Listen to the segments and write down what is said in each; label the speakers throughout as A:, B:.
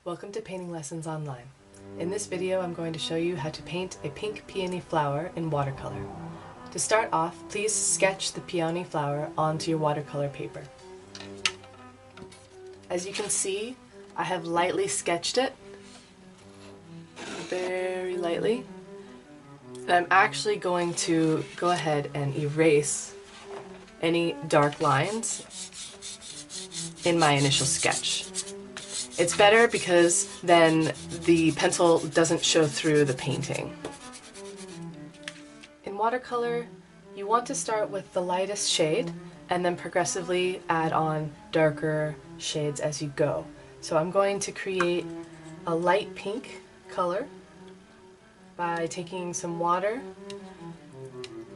A: Welcome to Painting Lessons Online. In this video I'm going to show you how to paint a pink peony flower in watercolor. To start off, please sketch the peony flower onto your watercolor paper. As you can see, I have lightly sketched it, very lightly. And I'm actually going to go ahead and erase any dark lines in my initial sketch. It's better because then the pencil doesn't show through the painting. In watercolor, you want to start with the lightest shade and then progressively add on darker shades as you go. So I'm going to create a light pink color by taking some water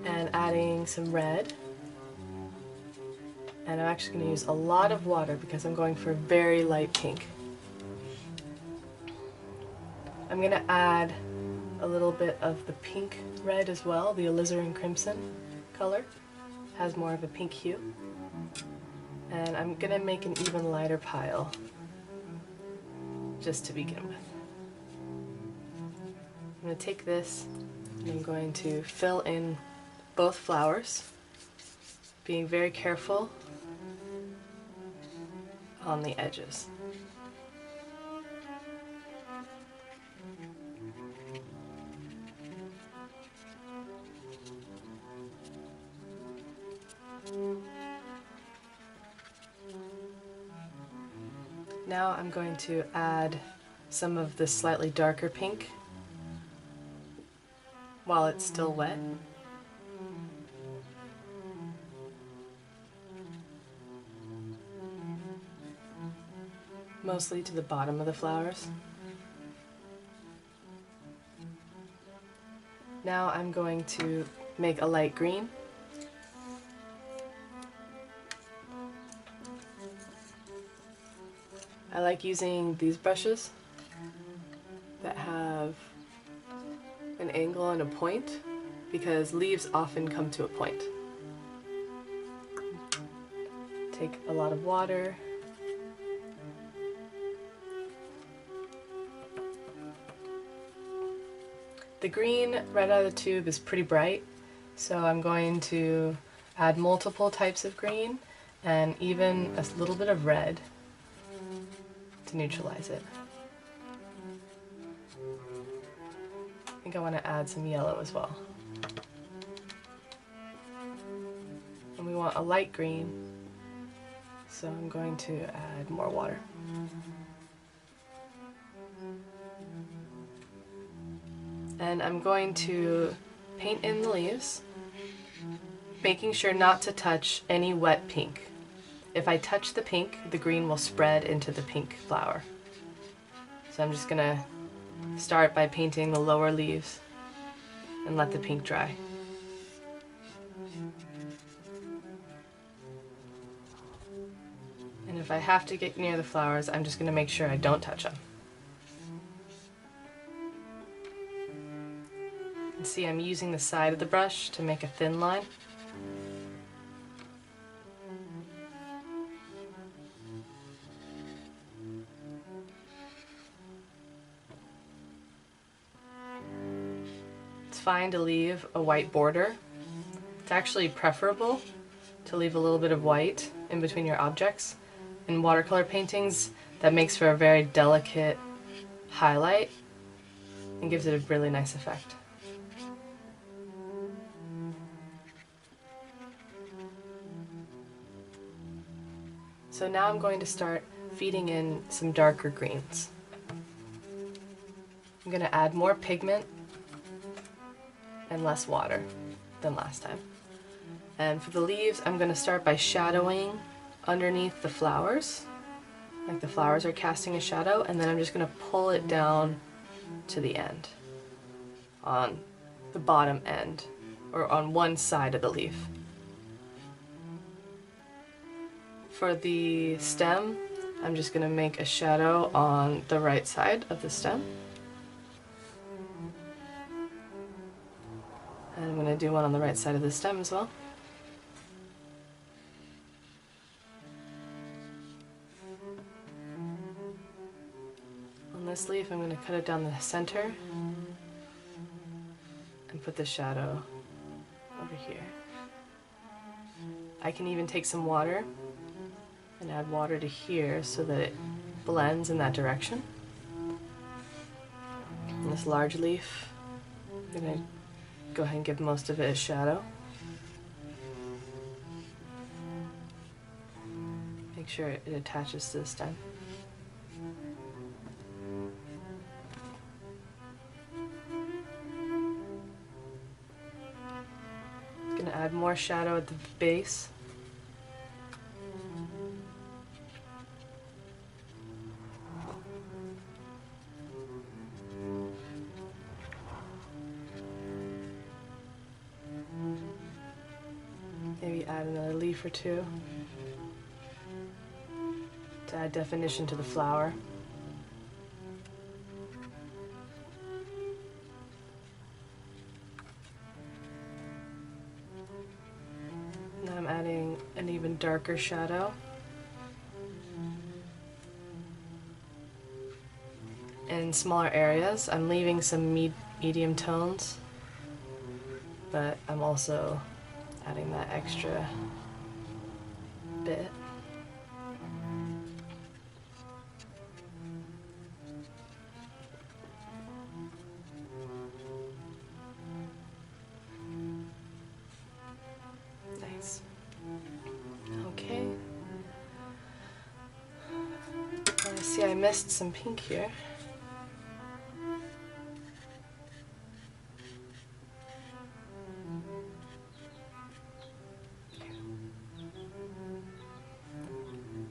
A: and adding some red. And I'm actually going to use a lot of water because I'm going for a very light pink. I'm going to add a little bit of the pink red as well, the alizarin crimson color. Has more of a pink hue. And I'm going to make an even lighter pile just to begin with. I'm going to take this and I'm going to fill in both flowers, being very careful on the edges. Now I'm going to add some of the slightly darker pink while it's still wet. Mostly to the bottom of the flowers. Now I'm going to make a light green. I like using these brushes that have an angle and a point because leaves often come to a point. Take a lot of water. The green right out of the tube is pretty bright, so I'm going to add multiple types of green and even a little bit of red to neutralize it. I think I want to add some yellow as well. And we want a light green, so I'm going to add more water. And I'm going to paint in the leaves, making sure not to touch any wet pink. If I touch the pink, the green will spread into the pink flower. So I'm just going to start by painting the lower leaves and let the pink dry. And if I have to get near the flowers, I'm just going to make sure I don't touch them. And see, I'm using the side of the brush to make a thin line. It's fine to leave a white border. It's actually preferable to leave a little bit of white in between your objects. In watercolor paintings, that makes for a very delicate highlight and gives it a really nice effect. So now I'm going to start feeding in some darker greens. I'm going to add more pigment and less water than last time. And for the leaves, I'm going to start by shadowing underneath the flowers, like the flowers are casting a shadow, and then I'm just going to pull it down to the end, on the bottom end, or on one side of the leaf. For the stem, I'm just going to make a shadow on the right side of the stem. And I'm going to do one on the right side of the stem as well. this leaf, I'm going to cut it down the center and put the shadow over here. I can even take some water and add water to here so that it blends in that direction. And this large leaf, I'm going to go ahead and give most of it a shadow. Make sure it attaches to the stem. I'm going to add more shadow at the base. Maybe add another leaf or two to add definition to the flower. Now I'm adding an even darker shadow. In smaller areas, I'm leaving some medium tones, but I'm also adding that extra bit. Nice. Okay. I see I missed some pink here.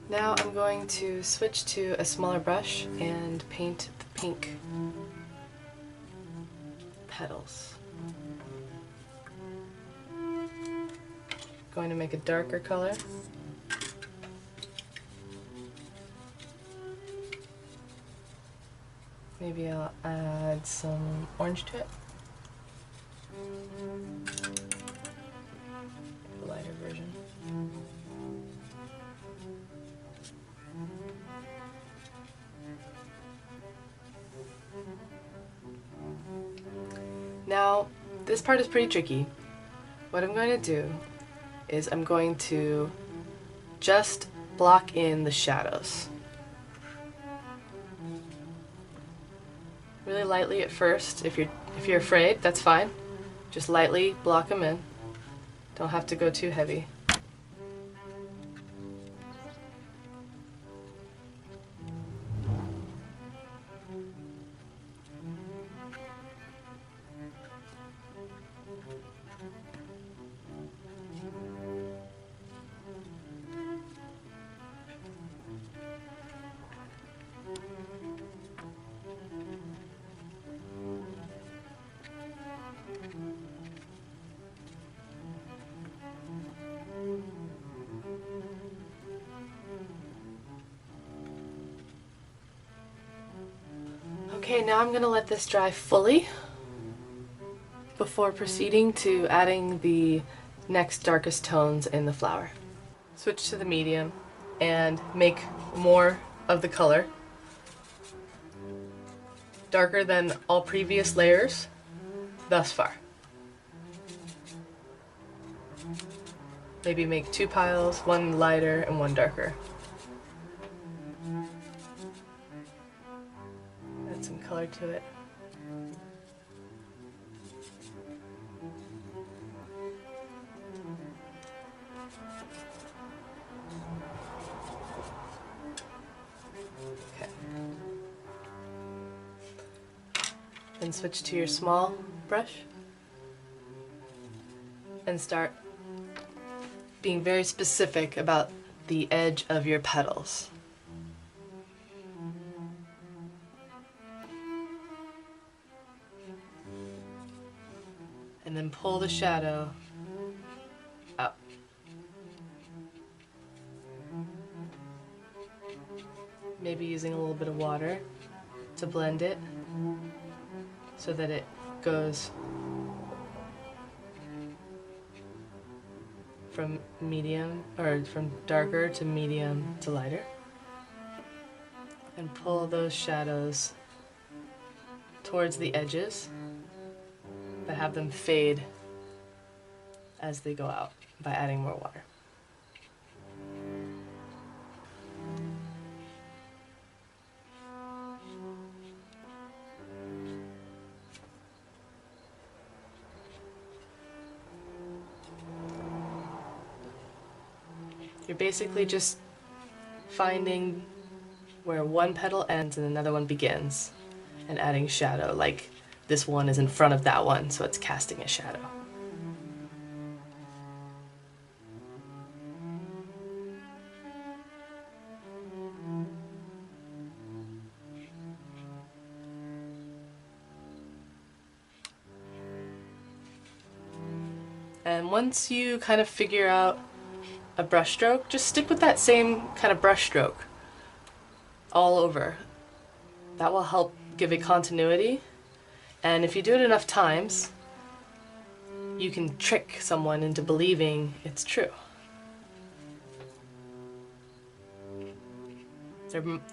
A: Now I'm going to switch to a smaller brush and paint the pink petals. Going to make a darker color. Maybe I'll add some orange to it. A lighter version. Now, this part is pretty tricky. What I'm going to do is I'm going to just block in the shadows. Really lightly at first. If you're afraid, that's fine. Just lightly block them in. Don't have to go too heavy. Okay, now I'm going to let this dry fully before proceeding to adding the next darkest tones in the flower. Switch to the medium and make more of the color, darker than all previous layers thus far. Maybe make two piles, one lighter and one darker. Add some color to it. Okay. Then switch to your small brush and start being very specific about the edge of your petals. And then pull the shadow up. Maybe using a little bit of water to blend it so that it goes from medium, or from darker to medium to lighter. And pull those shadows towards the edges, but have them fade as they go out by adding more water. You're basically just finding where one petal ends and another one begins and adding shadow, like this one is in front of that one, so it's casting a shadow. And once you kind of figure out a brush stroke, just stick with that same kind of brush stroke all over. That will help give it continuity, and if you do it enough times, you can trick someone into believing it's true.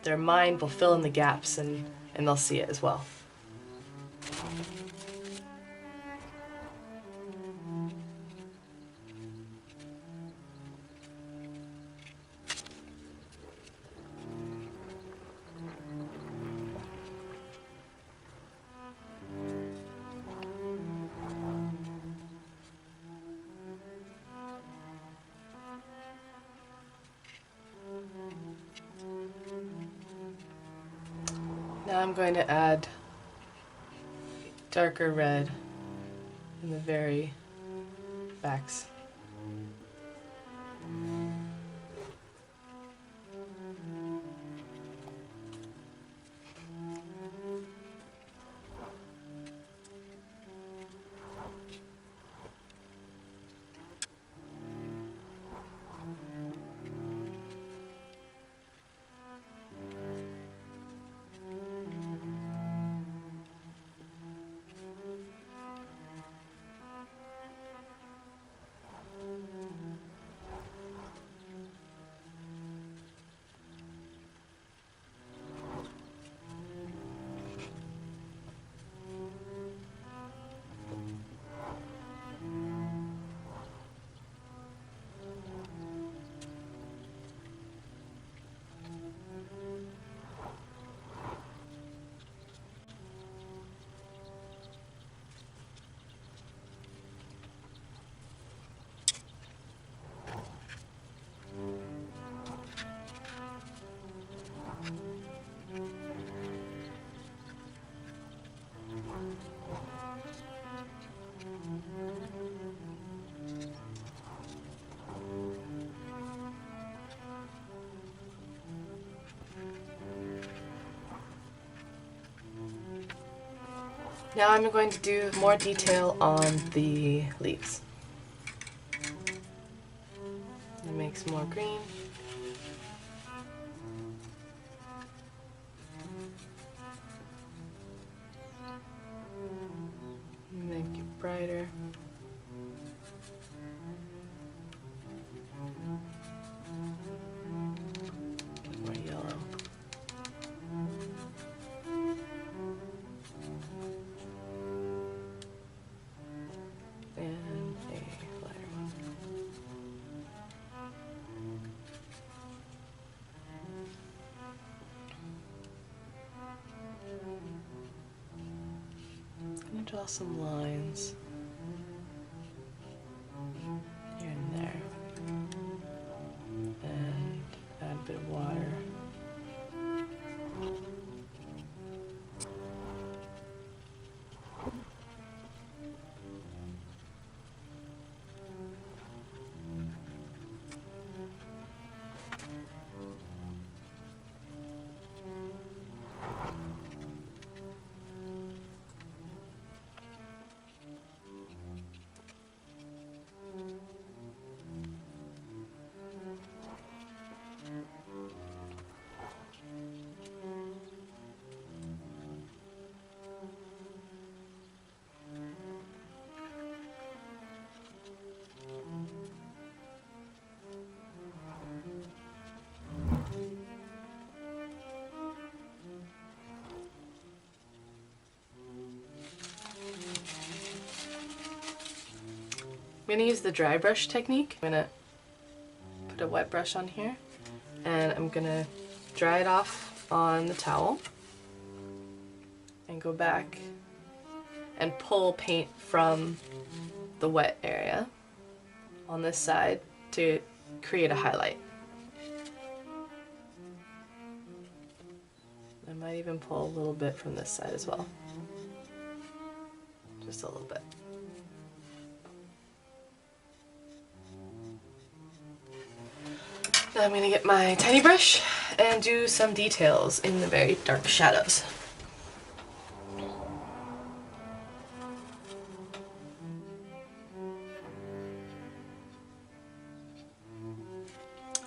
A: Their mind will fill in the gaps and they'll see it as well. Now I'm going to add darker red in the very backs. Now I'm going to do more detail on the leaves. It makes more green. Make it brighter. Get more yellow. And a lighter one. I'm going to draw some lines here and there, and add a bit of water. going to use the dry brush technique. I'm going to put a wet brush on here and I'm going to dry it off on the towel and go back and pull paint from the wet area on this side to create a highlight. I might even pull a little bit from this side as well. Just a little bit. Now I'm going to get my tiny brush and do some details in the very dark shadows.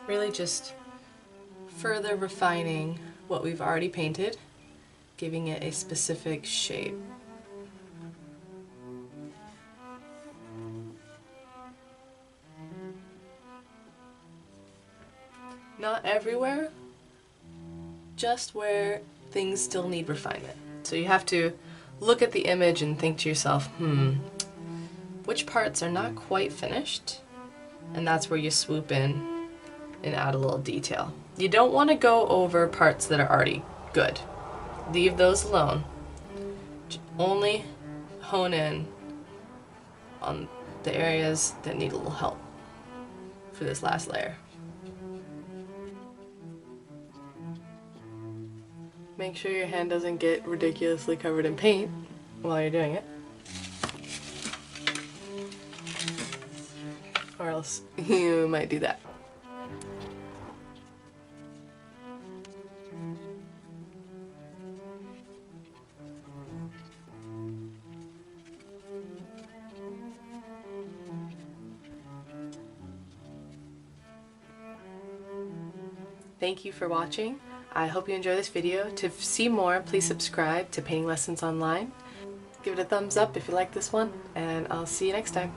A: Really just further refining what we've already painted, giving it a specific shape. Not everywhere, just where things still need refinement. So you have to look at the image and think to yourself, which parts are not quite finished? And that's where you swoop in and add a little detail. You don't want to go over parts that are already good. Leave those alone. Only hone in on the areas that need a little help for this last layer. Make sure your hand doesn't get ridiculously covered in paint while you're doing it, or else you might do that. Thank you for watching. I hope you enjoy this video. To see more, please subscribe to Painting Lessons Online. Give it a thumbs up if you like this one, and I'll see you next time.